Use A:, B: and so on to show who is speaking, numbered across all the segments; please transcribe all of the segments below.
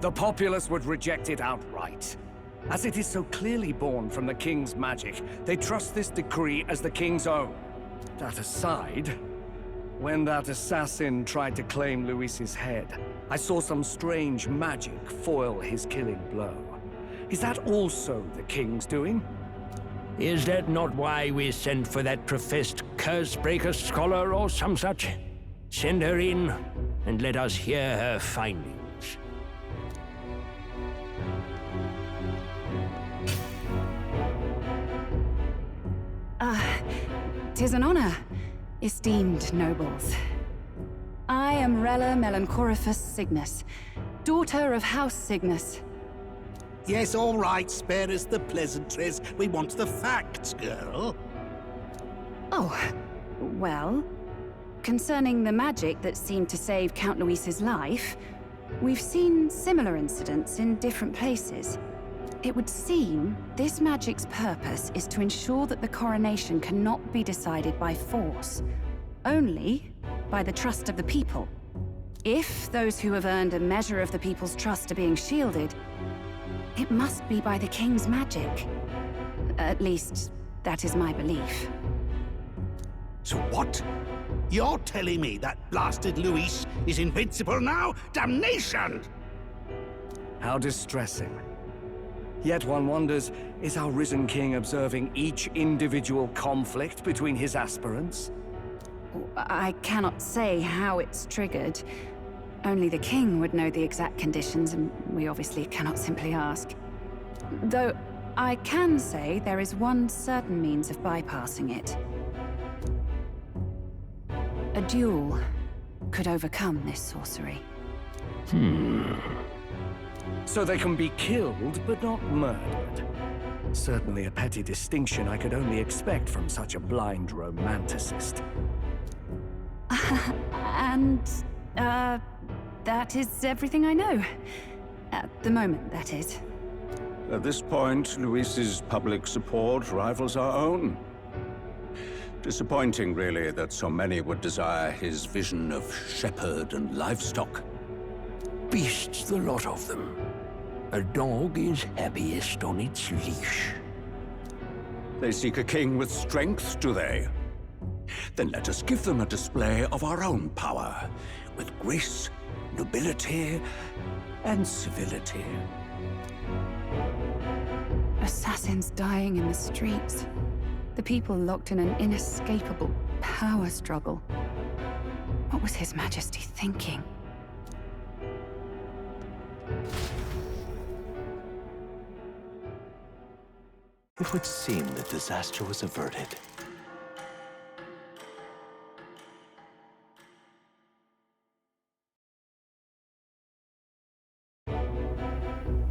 A: The populace would reject it outright. As it is so clearly born from the king's magic, they trust this decree as the king's own. That aside, when that assassin tried to claim Luis's head, I saw some strange magic foil his killing blow. Is that also the king's doing?
B: Is that not why we sent for that professed curse-breaker scholar or some such? Send her in, and let us hear her findings.
C: 'Tis an honor, esteemed nobles. I am Rella Melanchorophus Cygnus, daughter of House Cygnus.
D: Yes, all right, spare us the pleasantries. We want the facts, girl.
C: Oh, well, concerning the magic that seemed to save Count Luis's life, we've seen similar incidents in different places. It would seem this magic's purpose is to ensure that the coronation cannot be decided by force, only by the trust of the people. If those who have earned a measure of the people's trust are being shielded, it must be by the king's magic. At least, that is my belief.
D: So what? You're telling me that blasted Luis is invincible now? Damnation!
A: How distressing. Yet one wonders, is our risen king observing each individual conflict between his aspirants?
C: I cannot say how it's triggered. Only the king would know the exact conditions, and we obviously cannot simply ask. Though, I can say there is one certain means of bypassing it. A duel could overcome this sorcery.
A: So they can be killed, but not murdered. Certainly a petty distinction I could only expect from such a blind romanticist.
C: That is everything I know. At the moment, that is.
E: At this point, Luis's public support rivals our own. Disappointing, really, that so many would desire his vision of shepherd and livestock.
B: Beasts, the lot of them. A dog is happiest on its leash.
E: They seek a king with strength, do they? Then let us give them a display of our own power, with grace, nobility, and civility.
C: Assassins dying in the streets. The people locked in an inescapable power struggle. What was His Majesty thinking?
F: It would seem that disaster was averted.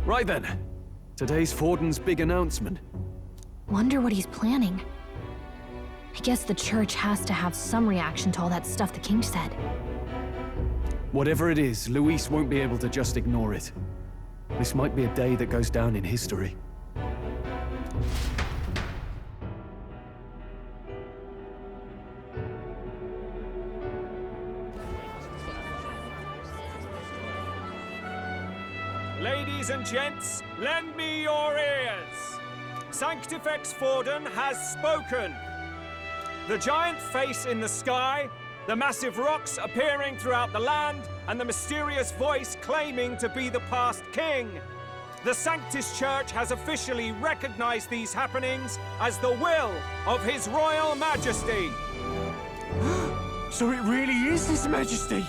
G: Right then. Today's Forden's big announcement.
H: Wonder what he's planning. I guess the church has to have some reaction to all that stuff the king said.
G: Whatever it is, Luis won't be able to just ignore it. This might be a day that goes down in history.
I: Ladies and gents, lend me your ears. Sanctifex Forden has spoken. The giant face in the sky, the massive rocks appearing throughout the land, and the mysterious voice claiming to be the past king. The Sanctus Church has officially recognized these happenings as the will of His Royal Majesty.
G: So it really is His Majesty!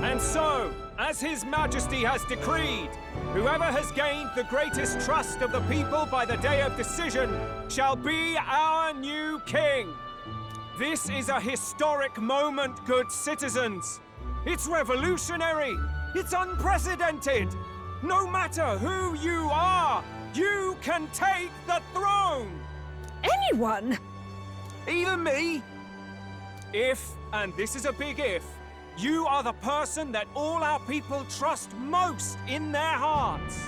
I: And so, as His Majesty has decreed, whoever has gained the greatest trust of the people by the day of decision shall be our new king. This is a historic moment, good citizens. It's revolutionary. It's unprecedented. No matter who you are, you can take the throne.
J: Anyone?
I: Even me? If, and this is a big if, you are the person that all our people trust most in their hearts.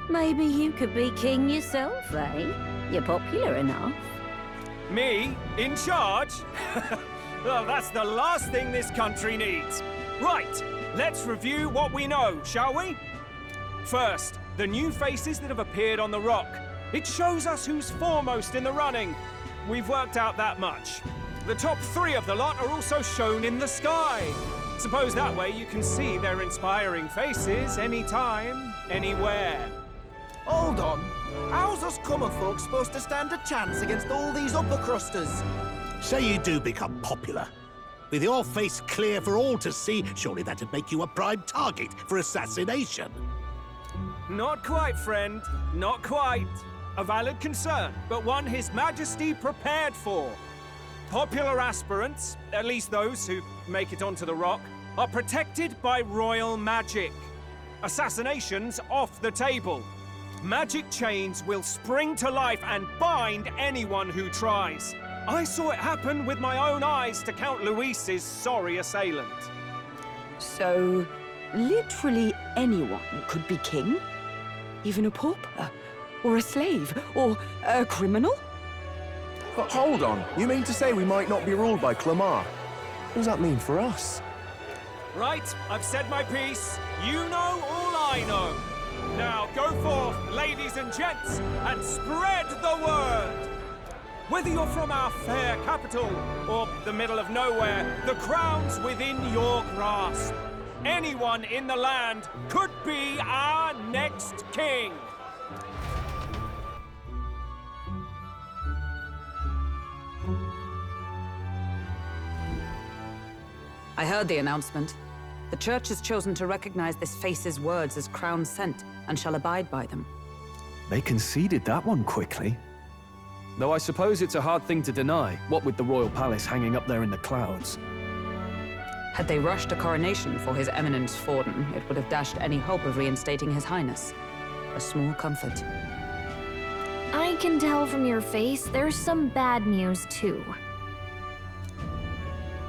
J: Maybe you could be king yourself, eh? You're popular enough.
I: Me? In charge? Well, that's the last thing this country needs. Right, let's review what we know, shall we? First, the new faces that have appeared on the rock. It shows us who's foremost in the running. We've worked out that much. The top 3 of the lot are also shown in the sky. Suppose that way you can see their inspiring faces anytime, anywhere.
K: Hold on. How's us common folk supposed to stand a chance against all these upper crusters?
D: Say you do become popular. With your face clear for all to see, surely that'd make you a prime target for assassination.
I: Not quite, friend. Not quite. A valid concern, but one His Majesty prepared for. Popular aspirants, at least those who make it onto the rock, are protected by royal magic. Assassinations off the table. Magic chains will spring to life and bind anyone who tries. I saw it happen with my own eyes to Count Luis's sorry assailant.
L: So, literally anyone could be king? Even a pauper? Or a slave? Or a criminal?
F: But hold on, you mean to say we might not be ruled by Clamar? What does that mean for us?
I: Right, I've said my piece. You know all I know. Now go forth, ladies and gents, and spread the word! Whether you're from our fair capital or the middle of nowhere, the crown's within your grasp. Anyone in the land could be our next king.
L: I heard the announcement. The Church has chosen to recognize this face's words as crown sent, and shall abide by them.
G: They conceded that one quickly. Though I suppose it's a hard thing to deny, what with the royal palace hanging up there in the clouds.
L: Had they rushed a coronation for His Eminence Forden, it would have dashed any hope of reinstating His Highness. A small comfort.
H: I can tell from your face there's some bad news, too.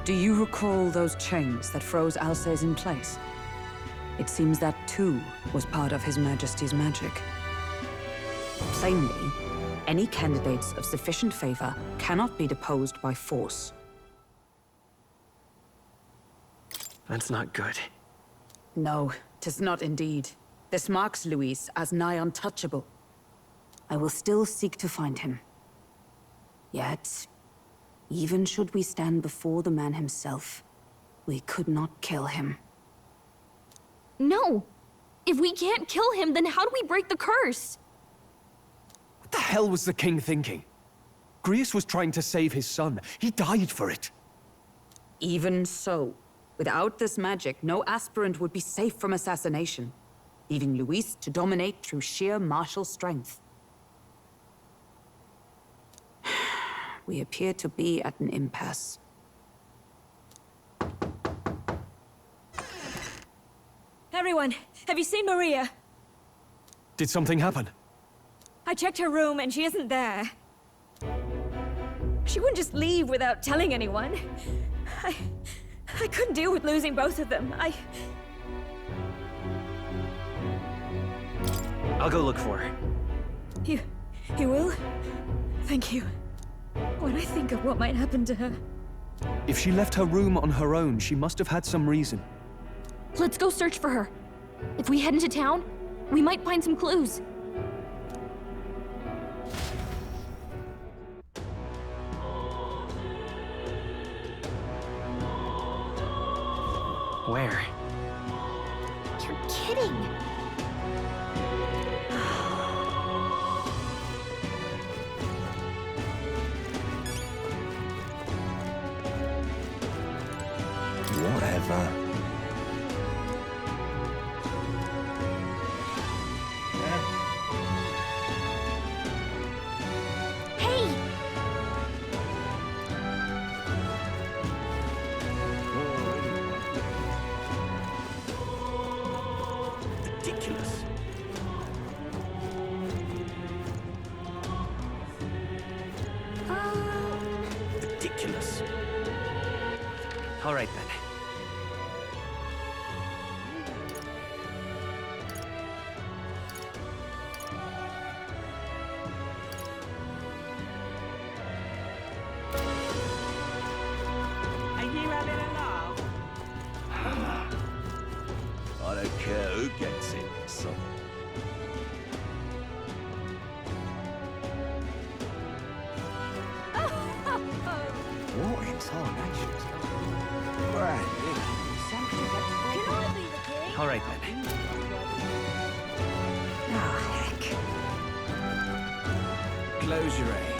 L: Do you recall those chains that froze Alsace in place? It seems that, too, was part of His Majesty's magic. Plainly, any candidates of sufficient favor cannot be deposed by force.
K: That's not good.
L: No, 'tis not indeed. This marks Luis as nigh untouchable. I will still seek to find him. Yet, even should we stand before the man himself, we could not kill him.
H: No! If we can't kill him, then how do we break the curse?
G: What the hell was the king thinking? Grius was trying to save his son. He died for it.
L: Even so, without this magic, no aspirant would be safe from assassination, leaving Luis to dominate through sheer martial strength. We appear to be at an impasse.
M: Everyone, have you seen Maria?
G: Did something happen?
M: I checked her room and she isn't there. She wouldn't just leave without telling anyone. I couldn't deal with losing both of them.
K: I'll go look for her.
M: You will? Thank you. When I think of what might happen to her...
G: If she left her room on her own, she must have had some reason.
H: Let's go search for her. If we head into town, we might find some clues.
K: Where?
H: You're kidding!
F: Whatever.
H: Hey!
D: Ridiculous. Ridiculous.
K: All right, then.
E: I don't care who gets it, son.
N: All right, then.
L: Ah, heck.
N: Close your eye.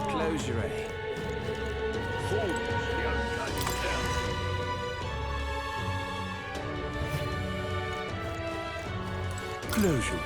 N: Close your eye.
E: Close your eye.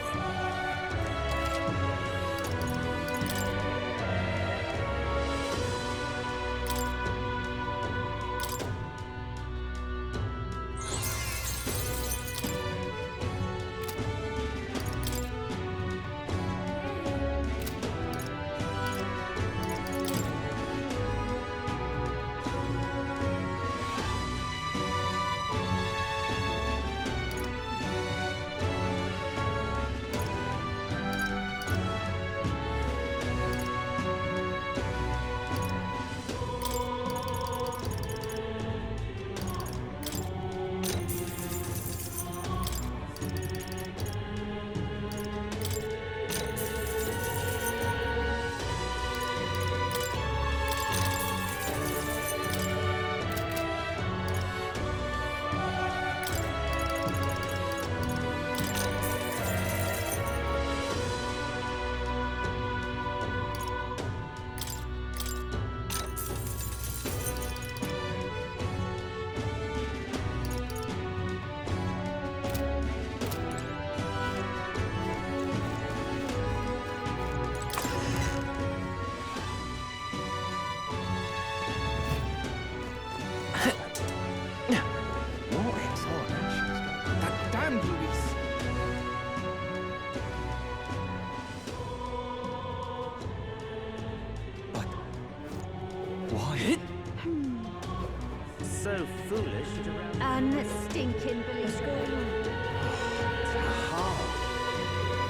N: So foolish to around.
J: Unstinking believe.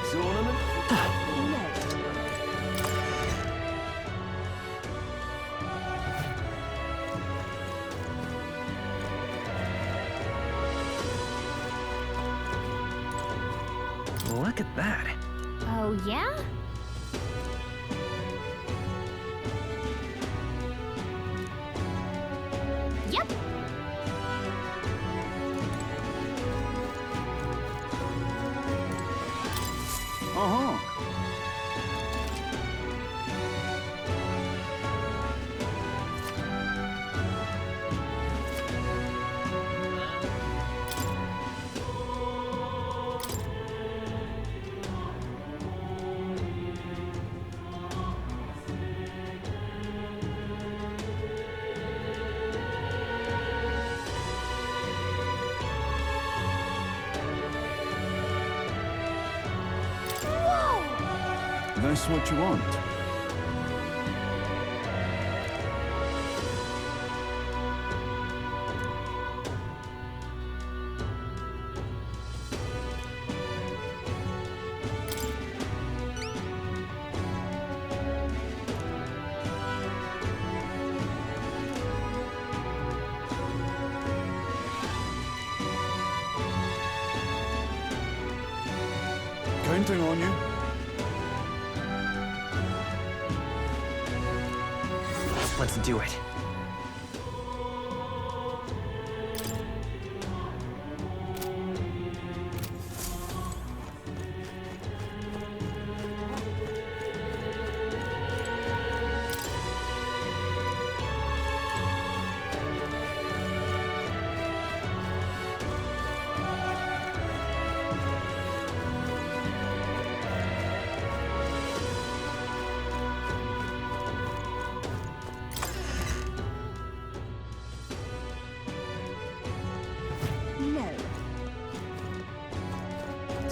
G: Tournament?
N: Look at that.
H: Oh, yeah? Yep.
G: Uh-huh. That's what you want. Counting on you.
N: Let's do it.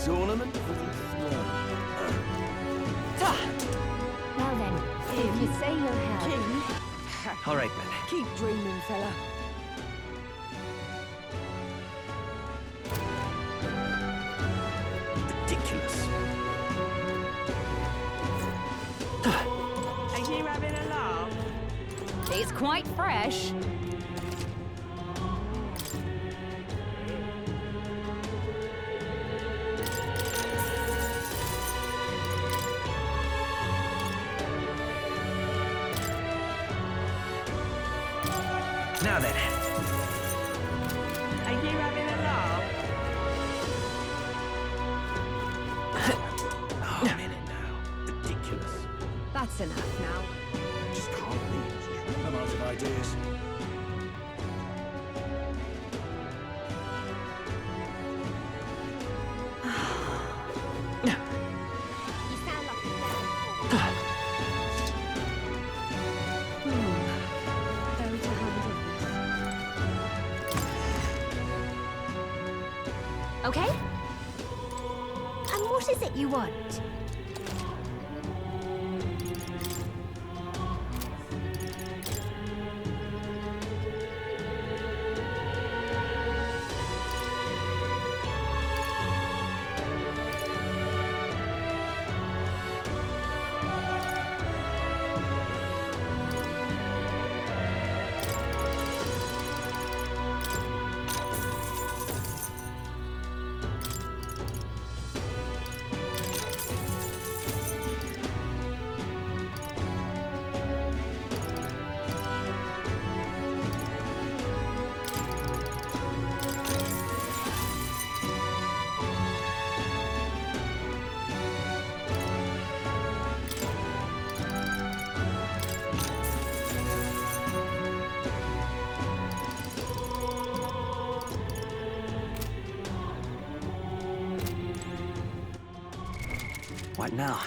G: Tournament for the throne.
H: Well then,
J: If you say you'll have.
M: King,
N: All right, then.
M: keep dreaming, fella.
N: Ridiculous.
M: Are you having a laugh?
J: It's quite fresh.
N: Now then. Are you having a laugh?
E: Oh, a minute now. Ridiculous.
C: That's enough now.
E: Just can't believe it.
A: I'm out of ideas.
H: Okay? And what is it you want?
N: What now?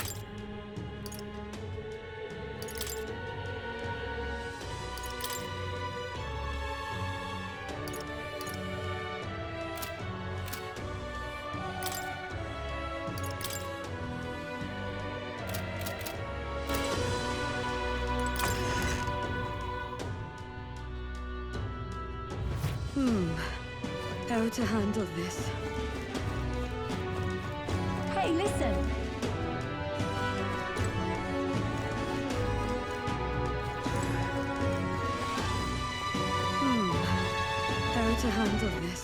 M: How to handle this?
H: Hey, listen!
M: How to handle this?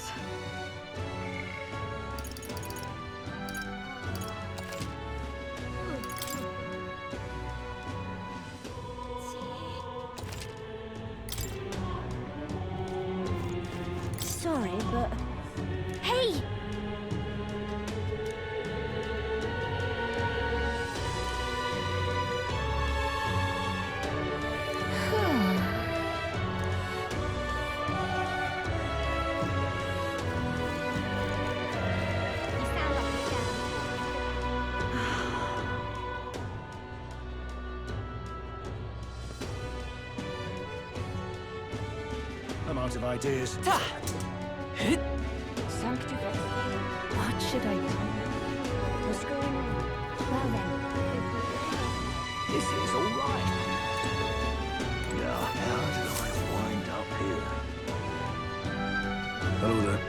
H: Sorry, but... Hey!
A: I'm out of ideas.
H: What should I do? What's going on? Well then.
E: This is all right. Now, how did I wind up here? Hello there.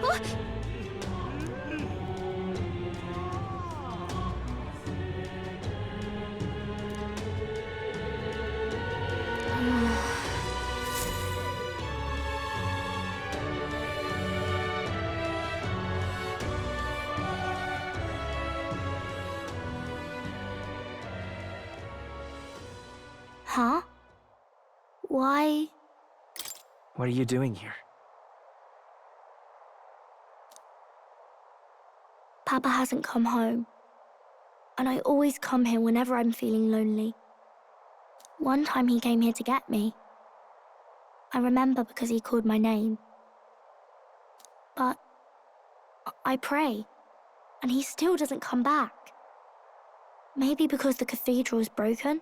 H: What? Huh? Why?
N: What are you doing here?
H: Papa hasn't come home. And I always come here whenever I'm feeling lonely. One time he came here to get me. I remember because he called my name. But I pray, and he still doesn't come back. Maybe because the cathedral's broken?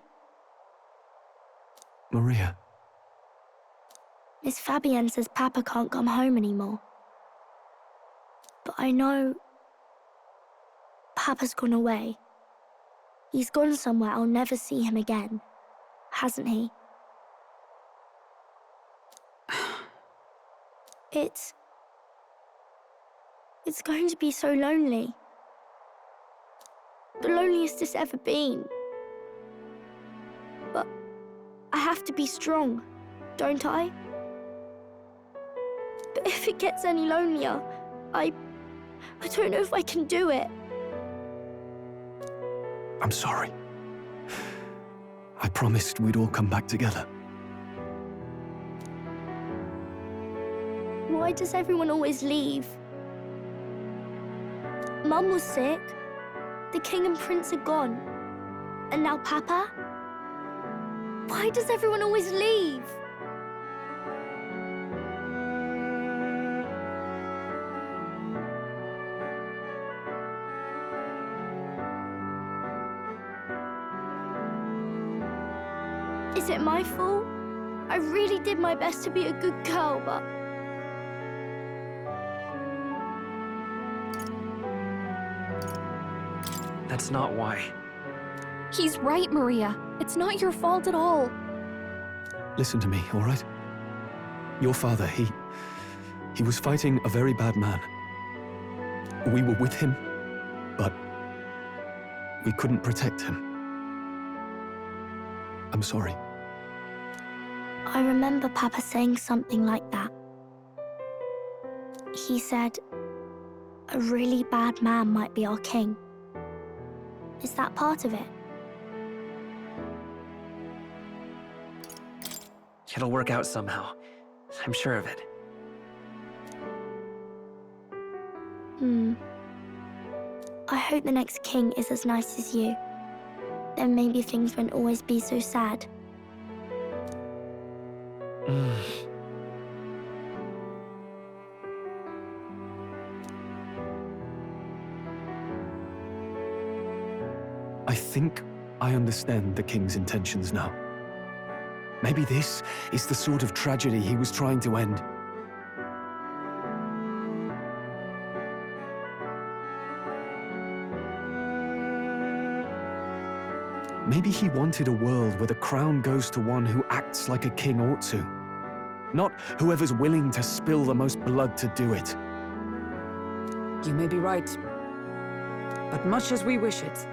G: Maria.
H: Miss Fabienne says Papa can't come home anymore. But I know Papa's gone away. He's gone somewhere I'll never see him again, hasn't he? It's going to be so lonely. The loneliest it's ever been. But I have to be strong, don't I? But if it gets any lonelier, I don't know if I can do it.
G: I'm sorry. I promised we'd all come back together.
H: Why does everyone always leave? Mum was sick. The king and prince are gone. And now Papa? Why does everyone always leave? Is it my fault? I really did my best to be a good girl, but...
N: That's not why.
O: He's right, Maria. It's not your fault at all.
G: Listen to me, all right? Your father, he was fighting a very bad man. We were with him, but we couldn't protect him. I'm sorry.
H: I remember Papa saying something like that. He said, a really bad man might be our king. Is that part of it?
N: It'll work out somehow. I'm sure of it.
H: I hope the next king is as nice as you. Then maybe things won't always be so sad.
G: I think I understand the king's intentions now. Maybe this is the sort of tragedy he was trying to end. Maybe he wanted a world where the crown goes to one who acts like a king ought to. Not whoever's willing to spill the most blood to do it.
L: You may be right. But much as we wish it,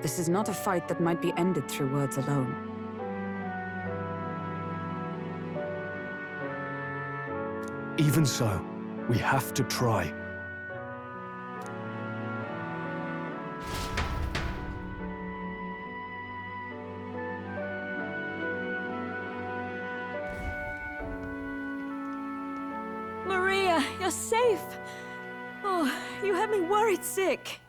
L: this is not a fight that might be ended through words alone.
G: Even so, we have to try.
M: Maria, you're safe. Oh, you had me worried sick.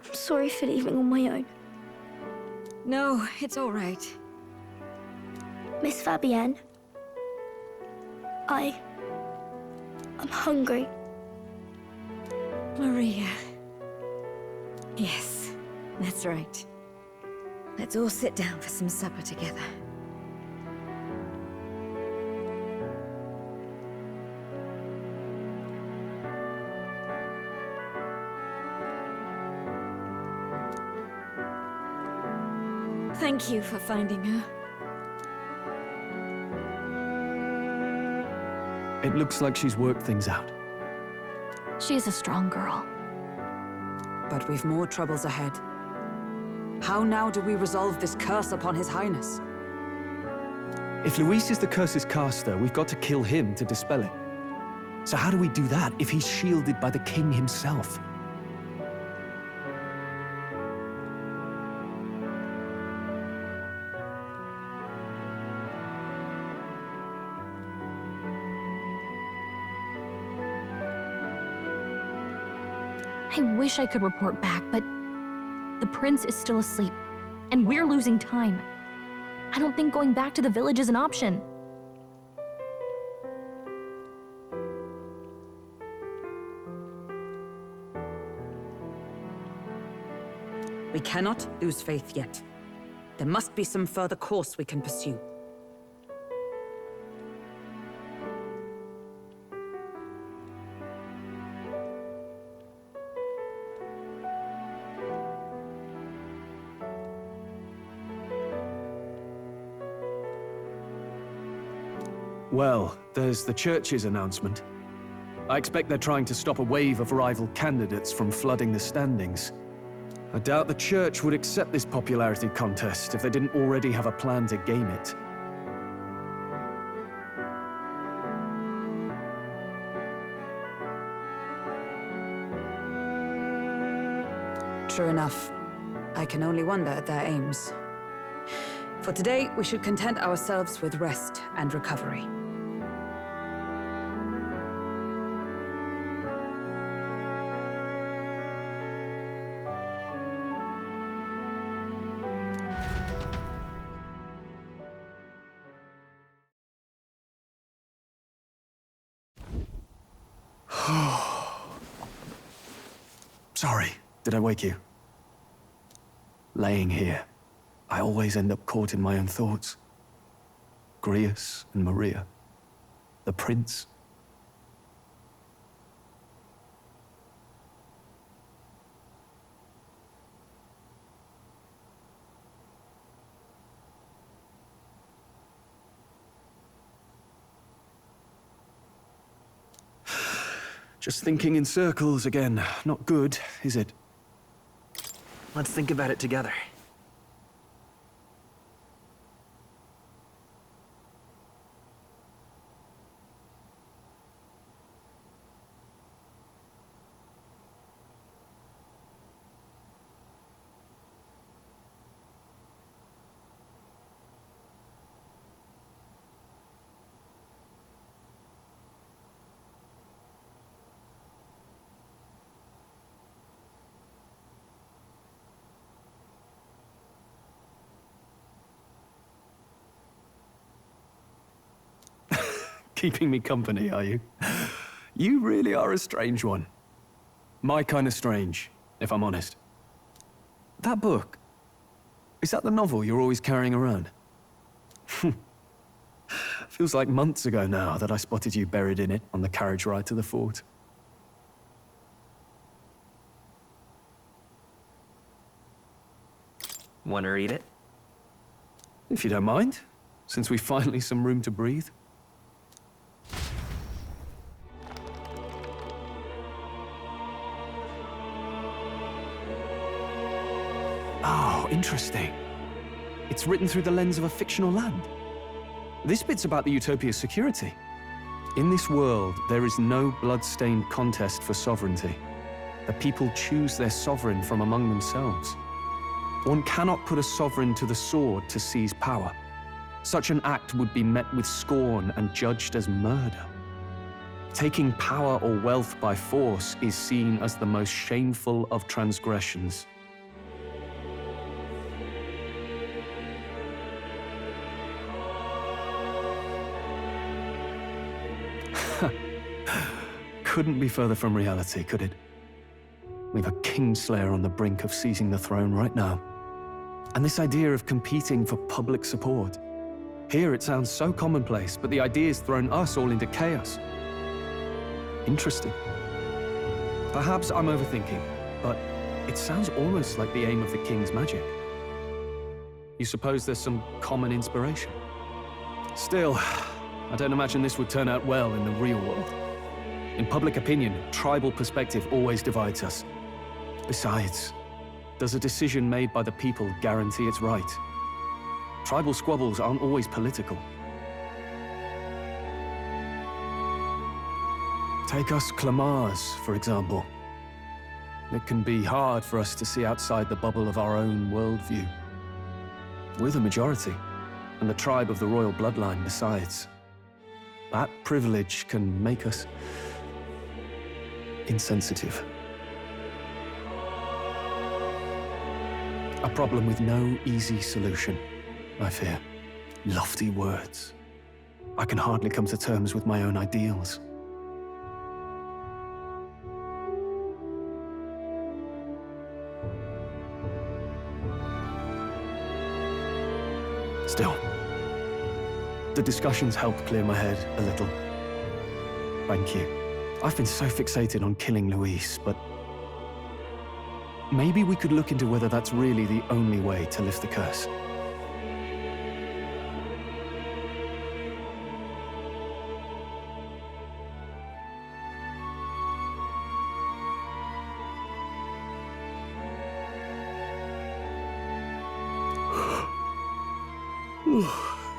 H: I'm sorry for leaving on my own.
M: No, it's all right.
H: Miss Fabienne, I'm hungry.
M: Maria. Yes, that's right. Let's all sit down for some supper together. Thank you for finding her.
G: It looks like she's worked things out.
O: She's a strong girl.
L: But we've more troubles ahead. How now do we resolve this curse upon His Highness?
G: If Luis is the curse's caster, we've got to kill him to dispel it. So how do we do that if he's shielded by the king himself?
O: I wish I could report back, but the prince is still asleep, and we're losing time. I don't think going back to the village is an option.
L: We cannot lose faith yet. There must be some further course we can pursue.
G: Well, there's the church's announcement. I expect they're trying to stop a wave of rival candidates from flooding the standings. I doubt the Church would accept this popularity contest if they didn't already have a plan to game it.
L: True enough. I can only wonder at their aims. For today, we should content ourselves with rest and recovery.
G: Sorry, did I wake you? Laying here, I always end up caught in my own thoughts. Grius and Maria, the prince. Just thinking in circles again. Not good, is it?
N: Let's think about it together.
G: Keeping me company, are you? You really are a strange one. My kind of strange, if I'm honest. That book, is that the novel you're always carrying around? Feels like months ago now that I spotted you buried in it on the carriage ride to the fort.
N: Want to read it?
G: If you don't mind, since we've finally some room to breathe. Oh, interesting. It's written through the lens of a fictional land. This bit's about the Utopia's security. In this world, there is no blood-stained contest for sovereignty. The people choose their sovereign from among themselves. One cannot put a sovereign to the sword to seize power. Such an act would be met with scorn and judged as murder. Taking power or wealth by force is seen as the most shameful of transgressions. Couldn't be further from reality, could it? We've a Kingslayer on the brink of seizing the throne right now. And this idea of competing for public support. Here it sounds so commonplace, but the idea's thrown us all into chaos. Interesting. Perhaps I'm overthinking, but it sounds almost like the aim of the King's magic. You suppose there's some common inspiration? Still, I don't imagine this would turn out well in the real world. In public opinion, tribal perspective always divides us. Besides, does a decision made by the people guarantee it's right? Tribal squabbles aren't always political. Take us Clamars, for example. It can be hard for us to see outside the bubble of our own worldview. We're the majority, and the tribe of the royal bloodline besides. That privilege can make us insensitive. A problem with no easy solution, I fear. Lofty words. I can hardly come to terms with my own ideals. Still, the discussions helped clear my head a little. Thank you. I've been so fixated on killing Luis, but maybe we could look into whether that's really the only way to lift the curse.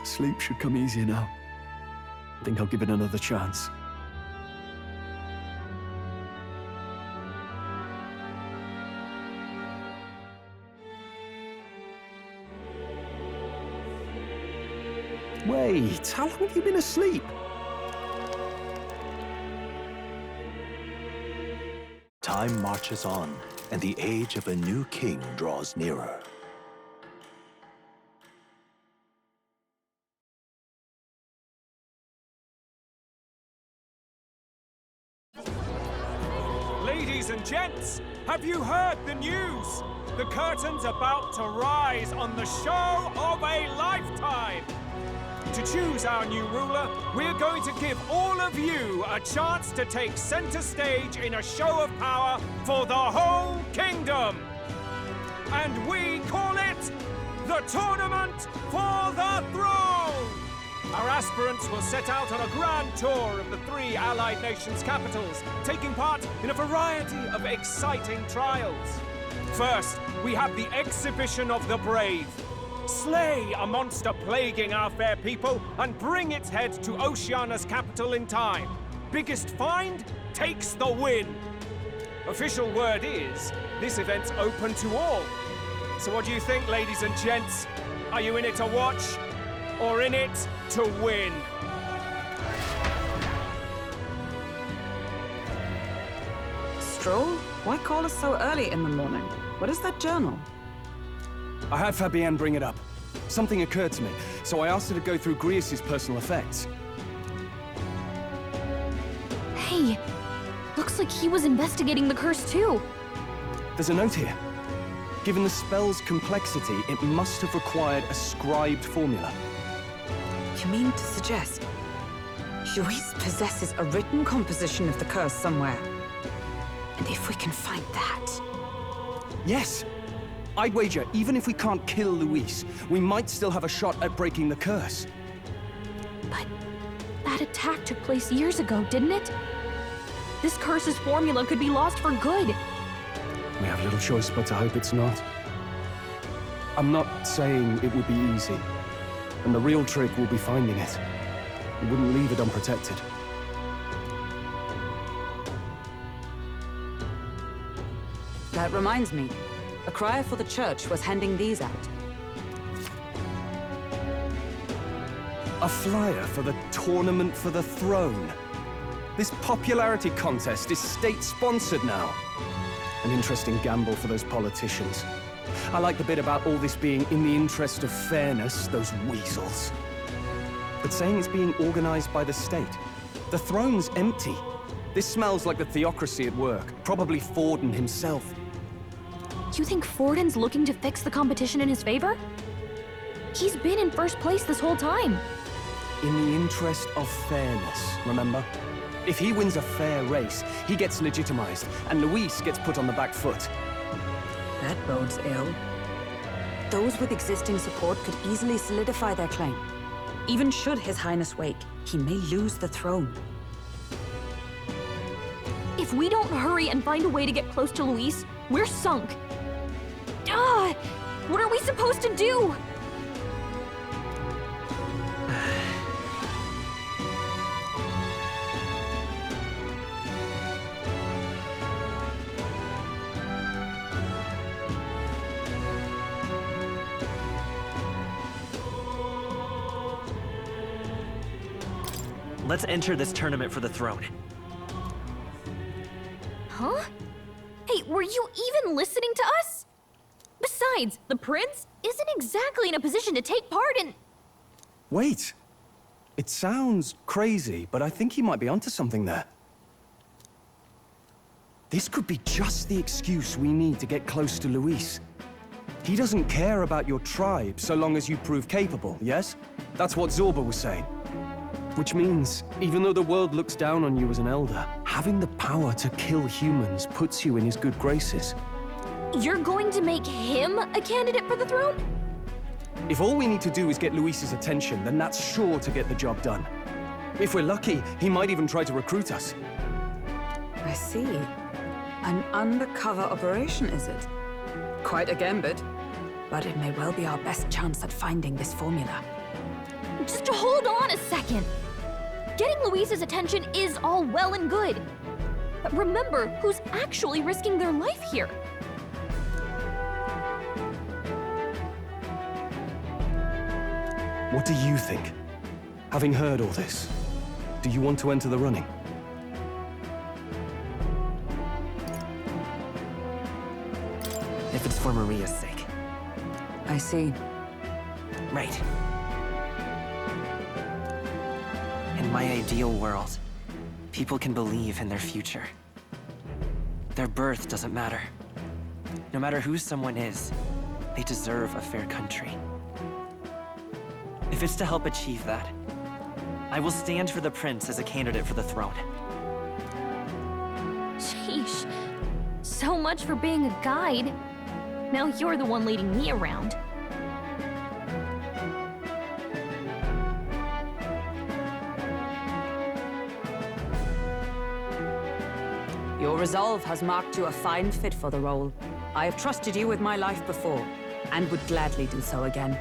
G: Sleep should come easier now. I think I'll give it another chance. Wait, how long have you been asleep?
P: Time marches on, and the age of a new king draws nearer.
I: Ladies and gents, have you heard the news? The curtain's about to rise on the show of a lifetime! To choose our new ruler, we're going to give all of you a chance to take center stage in a show of power for the whole kingdom! And we call it the Tournament for the Throne! Our aspirants will set out on a grand tour of the 3 allied nations' capitals, taking part in a variety of exciting trials. First, we have the Exhibition of the Brave. Slay a monster plaguing our fair people and bring its head to Oceania's capital in time. Biggest find takes the win. Official word is, this event's open to all. So what do you think, ladies and gents? Are you in it to watch, or in it to win?
L: Stroll? Why call us so early in the morning? What is that journal?
G: I had Fabienne bring it up. Something occurred to me, so I asked her to go through Grius' personal effects.
O: Hey, looks like he was investigating the curse too.
G: There's a note here. Given the spell's complexity, it must have required a scribed formula.
L: You mean to suggest Luis possesses a written composition of the curse somewhere? And if we can find that...
G: Yes! I'd wager, even if we can't kill Luis, we might still have a shot at breaking the curse.
O: But that attack took place years ago, didn't it? This curse's formula could be lost for good.
G: We have little choice but to hope it's not. I'm not saying it would be easy. And the real trick will be finding it. We wouldn't leave it unprotected.
L: That reminds me. A crier for the church was handing these out.
G: A flyer for the Tournament for the Throne. This popularity contest is state-sponsored now. An interesting gamble for those politicians. I like the bit about all this being in the interest of fairness, those weasels. But saying it's being organized by the state. The throne's empty. This smells like the theocracy at work, probably Forden himself.
O: You think Forden's looking to fix the competition in his favor? He's been in first place this whole time.
G: In the interest of fairness, remember? If he wins a fair race, he gets legitimized, and Luis gets put on the back foot.
L: That bodes ill. Those with existing support could easily solidify their claim. Even should His Highness wake, he may lose the throne.
O: If we don't hurry and find a way to get close to Luis, we're sunk. Ah! What are we supposed to do?
N: Let's enter this tournament for the throne.
O: Huh? Hey, were you even listening to us? Besides, the prince isn't exactly in a position to take part in...
G: Wait. It sounds crazy, but I think he might be onto something there. This could be just the excuse we need to get close to Luis. He doesn't care about your tribe so long as you prove capable, yes? That's what Zorba was saying. Which means, even though the world looks down on you as an elder, having the power to kill humans puts you in his good graces.
O: You're going to make him a candidate for the throne?
G: If all we need to do is get Luis's attention, then that's sure to get the job done. If we're lucky, he might even try to recruit us.
L: I see. An undercover operation, is it? Quite a gambit. But it may well be our best chance at finding this formula.
O: Just hold on a second. Getting Luis's attention is all well and good. But remember who's actually risking their life here.
G: What do you think? Having heard all this, do you want to enter the running?
N: If it's for Maria's sake.
L: I see.
N: Right. In my ideal world, people can believe in their future. Their birth doesn't matter. No matter who someone is, they deserve a fair country. If it's to help achieve that, I will stand for the prince as a candidate for the throne.
O: Sheesh. So much for being a guide. Now you're the one leading me around.
L: Your resolve has marked you a fine fit for the role. I have trusted you with my life before, and would gladly do so again.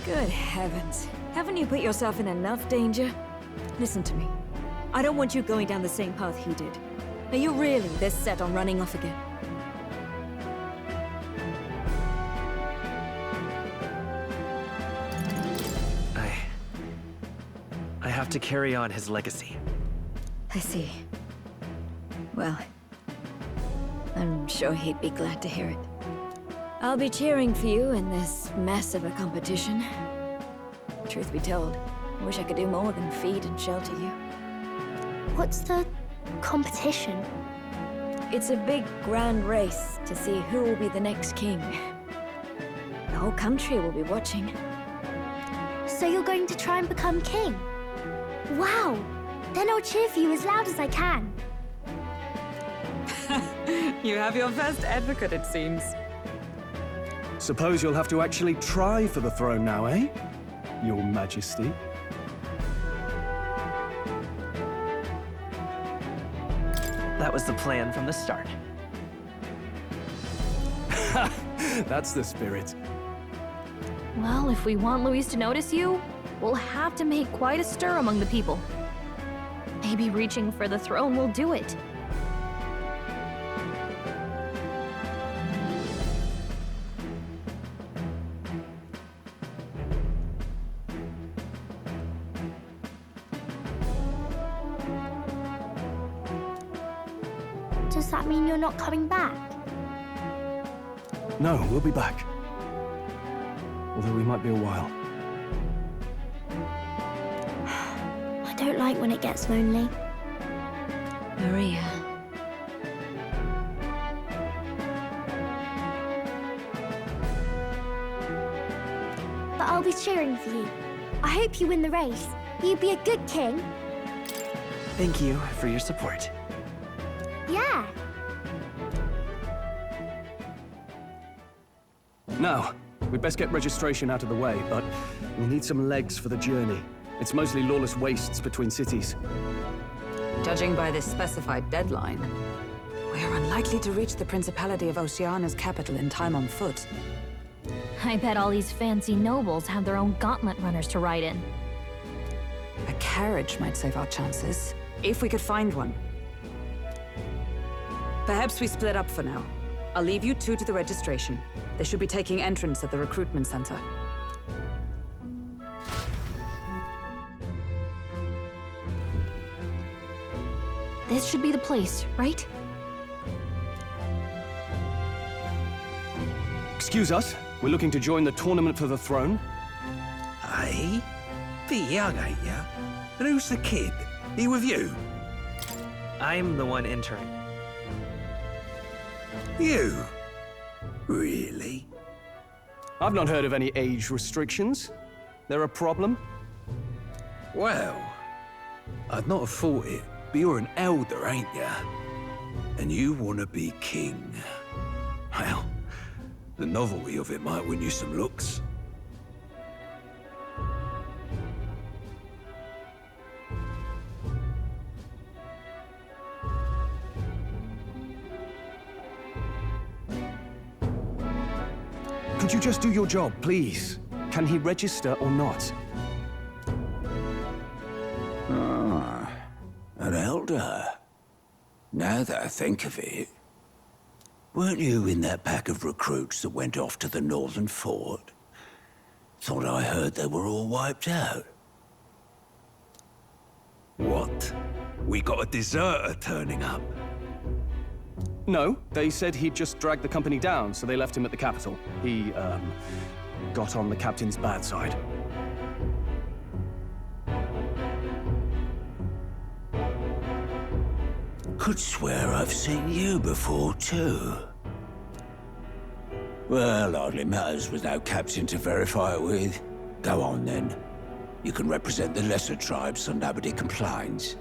M: Good heavens. Haven't you put yourself in enough danger? Listen to me. I don't want you going down the same path he did. Are you really this set on running off again?
N: I have to carry on his legacy.
M: I see. Well, I'm sure he'd be glad to hear it. I'll be cheering for you in this mess of a competition. Truth be told, I wish I could do more than feed and shelter you.
H: What's the competition?
M: It's a big, grand race to see who will be the next king. The whole country will be watching.
H: So you're going to try and become king? Wow! Then I'll cheer for you as loud as I can.
L: You have your first advocate, it seems.
G: Suppose you'll have to actually try for the throne now, eh? Your Majesty.
N: That was the plan from the start.
G: That's the spirit.
O: Well, if we want Luis to notice you, we'll have to make quite a stir among the people. Maybe reaching for the throne will do it.
H: Does that mean you're not coming back?
G: No, we'll be back. Although we might be a while.
H: I don't like when it gets lonely.
M: Maria.
H: But I'll be cheering for you. I hope you win the race. You'd be a good king.
N: Thank you for your support.
H: Yeah.
G: Now, we'd best get registration out of the way, but we'll need some legs for the journey. It's mostly lawless wastes between cities.
L: Judging by this specified deadline, we are unlikely to reach the Principality of Oceana's capital in time on foot.
O: I bet all these fancy nobles have their own gauntlet runners to ride in.
L: A carriage might save our chances, if we could find one. Perhaps we split up for now. I'll leave you two to the registration. They should be taking entrance at the recruitment center.
O: This should be the place, right?
G: Excuse us, we're looking to join the tournament for the throne.
D: Aye? Bit young, ain't ya? And who's the kid? He with you?
N: I'm the one entering.
D: You? Really?
G: I've not heard of any age restrictions. There a problem?
D: Well, I'd not have thought it, but you're an elder, ain't ya? And you want to be king. Well, the novelty of it might win you some looks.
G: Would you just do your job, please? Can he register or not?
E: Ah, an elder. Now that I think of it, weren't you in that pack of recruits that went off to the northern fort? Thought I heard they were all wiped out.
D: What? We got a deserter turning up.
G: No, they said he'd just dragged the company down, so they left him at the capital. He, got on the captain's bad side.
E: Could swear I've seen you before, too. Well, hardly matters with no captain to verify it with. Go on, then. You can represent the lesser tribes so nobody complains.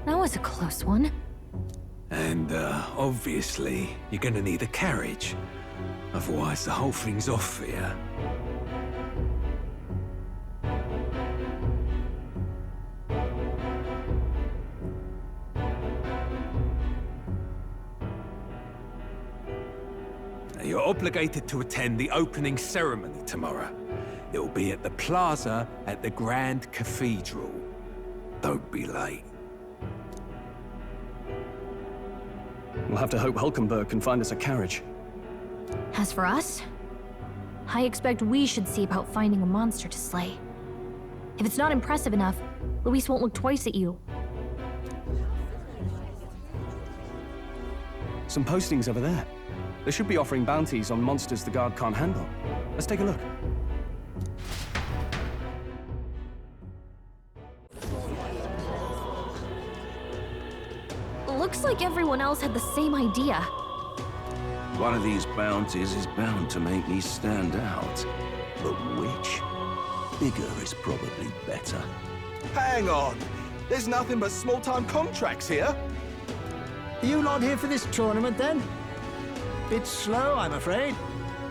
O: That was a close one.
D: And, obviously, you're gonna need a carriage. Otherwise, the whole thing's off here. Now, you're obligated to attend the opening ceremony tomorrow. It'll be at the plaza at the Grand Cathedral. Don't be late.
G: We'll have to hope Hulkenberg can find us a carriage.
O: As for us, I expect we should see about finding a monster to slay. If it's not impressive enough, Luis won't look twice at you.
G: Some postings over there. They should be offering bounties on monsters the guard can't handle. Let's take a look.
O: Looks like everyone else had the same idea.
Q: One of these bounties is bound to make me stand out. But which? Bigger is probably better.
K: Hang on! There's nothing but small-time contracts here.
R: Are you lot here for this tournament, then? Bit slow, I'm afraid.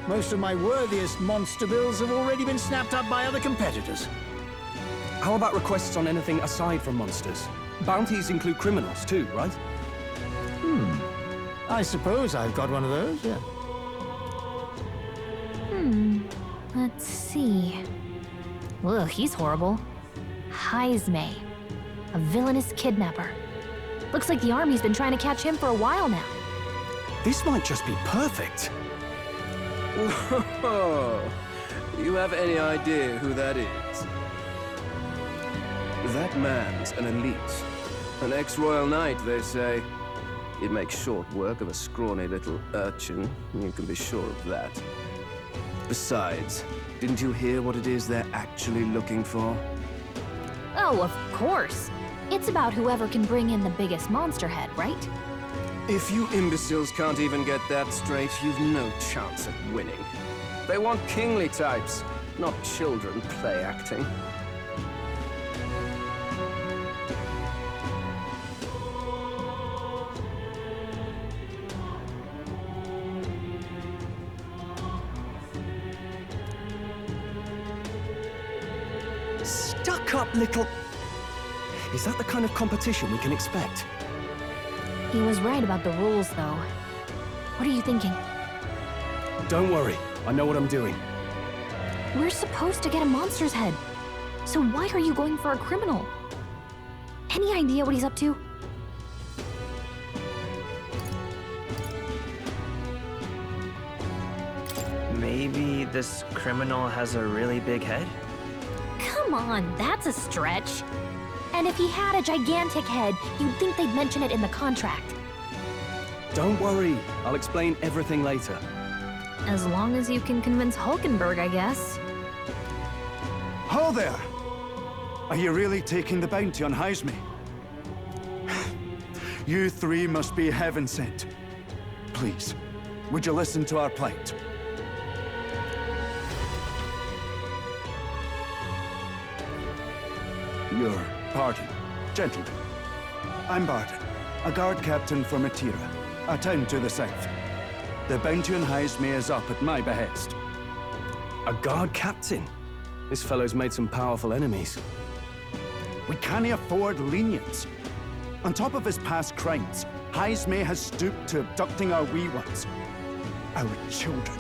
R: Most of my worthiest monster bills have already been snapped up by other competitors.
G: How about requests on anything aside from monsters? Bounties include criminals too, right?
R: I suppose I've got one of those, yeah.
O: Let's see. Ugh, he's horrible. Heisme, a villainous kidnapper. Looks like the army's been trying to catch him for a while now.
G: This might just be perfect.
Q: Whoa! You have any idea who that is? That man's an elite. An ex-royal knight, they say. He'd make short work of a scrawny little urchin, you can be sure of that. Besides, didn't you hear what it is they're actually looking for?
O: Oh, of course. It's about whoever can bring in the biggest monster head, right?
Q: If you imbeciles can't even get that straight, you've no chance at winning. They want kingly types, not children play acting.
G: Stuck-up little... Is that the kind of competition we can expect?
O: He was right about the rules, though. What are you thinking?
G: Don't worry, I know what I'm doing.
O: We're supposed to get a monster's head. So why are you going for a criminal? Any idea what he's up to?
N: Maybe this criminal has a really big head?
O: Come on, that's a stretch. And if he had a gigantic head, you'd think they'd mention it in the contract.
G: Don't worry, I'll explain everything later.
O: As long as you can convince Hulkenberg, I guess.
S: Ho there! Are you really taking the bounty on Heisme? You three must be heaven sent. Please, would you listen to our plight? Your pardon, gentlemen. I'm Barton, a guard captain for Matira, a town to the south. The bounty on Heisme is up at my behest.
G: A guard captain? This fellow's made some powerful enemies.
S: We can't afford lenience. On top of his past crimes, Heisme has stooped to abducting our wee ones. Our children.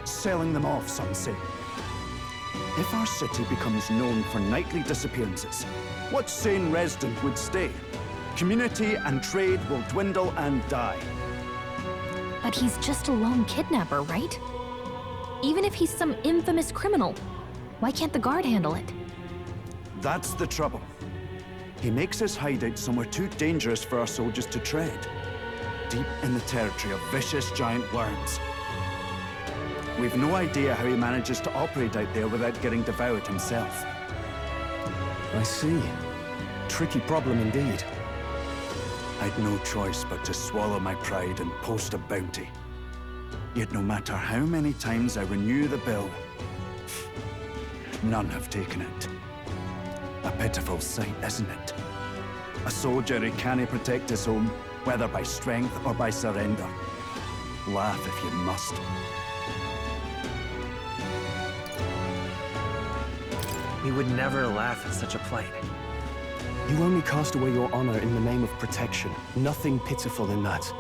S: Selling them off, some say. If our city becomes known for nightly disappearances, what sane resident would stay? Community and trade will dwindle and die.
O: But he's just a lone kidnapper, right? Even if he's some infamous criminal, why can't the guard handle it?
S: That's the trouble. He makes his hideout somewhere too dangerous for our soldiers to tread. Deep in the territory of vicious giant worms. We've no idea how he manages to operate out there without getting devoured himself.
G: I see. Tricky problem indeed.
S: I'd no choice but to swallow my pride and post a bounty. Yet no matter how many times I renew the bill, none have taken it. A pitiful sight, isn't it? A soldier who can't protect his home, whether by strength or by surrender. Laugh if you must.
N: We would never laugh at such a plight.
G: You only cast away your honor in the name of protection. Nothing pitiful in that.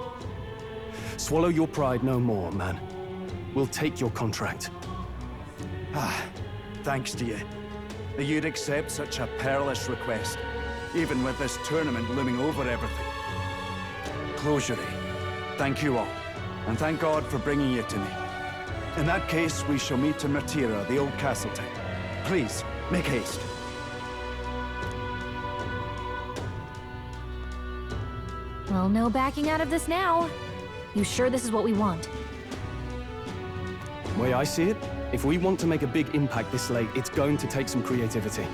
G: Swallow your pride no more, man. We'll take your contract.
S: Thanks to you. That you'd accept such a perilous request, even with this tournament looming over everything. Closure. Thank you all, and thank God for bringing you to me. In that case, we shall meet in Martira, the old castle town. Please, make haste.
O: Well, no backing out of this now. You sure this is what we want?
G: Way I see it, if we want to make a big impact this late, it's going to take some creativity.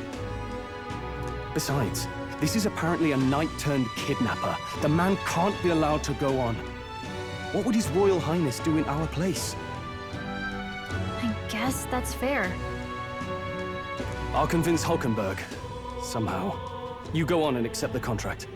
G: Besides, this is apparently a knight-turned-kidnapper. The man can't be allowed to go on. What would His Royal Highness do in our place?
O: I guess that's fair.
G: I'll convince Hulkenberg. Somehow. You go on and accept the contract.